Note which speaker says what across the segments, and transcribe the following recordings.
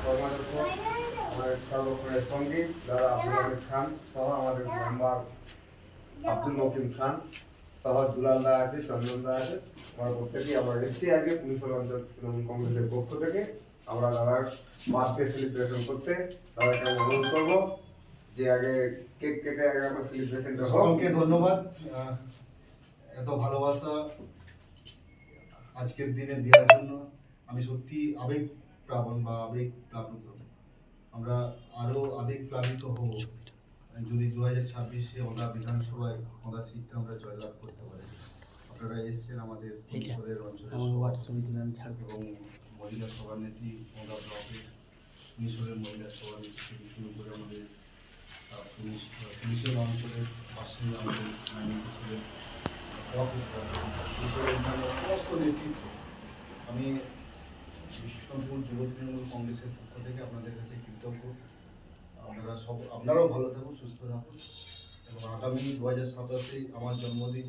Speaker 1: কর্মাধ্যক্ষ আমাদের সর্বক্ষণের সঙ্গী দাদা আব্দুল হামিদ খান সহ আমাদের মেম্বার আব্দুল মকিম খান সহ দুলাল দা আছে, চন্দন দা আছে। আমরা প্রত্যেকেই আমরা এসেছি আগে পুলিশ অঞ্চল তৃণমূল কংগ্রেসের পক্ষ থেকে আমরা দাদার বার্থডে সেলিব্রেশন করতে দাদাকে আমি অনুরোধ করবো যে আগে কেক কেটে আগে আমার সেলিব্রেশনটা হোক।
Speaker 2: সকলকে ধন্যবাদ এত ভালোবাসা আজকের দিনে দেওয়ার জন্য। আমি সত্যি আবেগ প্লাবন বা আবেগ প্লাবিত। আমরা আরও আবেগ প্লাবিত হব যদি 2026-এ আমরা বিধানসভায় আমরা সিটটা আমরা জয়লাভ করতে পারি। আপনারা এসছেন আমাদের মিশরের অঞ্চলের এবং মহিলা সভানেত্রী আমরা ব্লকের মিশরের মহিলা সভানেত্রী থেকে শুরু করে আমাদের পুলিশের অঞ্চলের বাসিন্দা আমাদের ছিলেন সমস্ত নেতৃত্ব। আমি বিশ্বনাথপুর যুব তৃণমূল কংগ্রেসের পক্ষ থেকে আপনাদের কাছে কৃতজ্ঞ। আপনারাও ভালো থাকুন, সুস্থ থাকুন এবং আগামী 2027-এ আমার জন্মদিন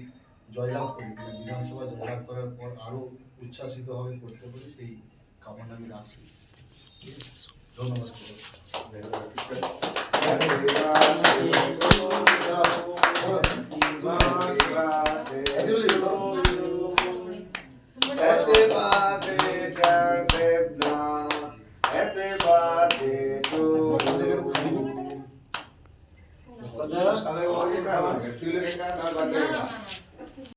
Speaker 2: জয়লাভ করি, বিধানসভা জয়লাভ করার পর আরও উচ্ছ্বাসিতভাবে করতে পারি সেই কামনা আমি রাখছি। ধন্যবাদ।
Speaker 1: Happy birthday, dear Devna.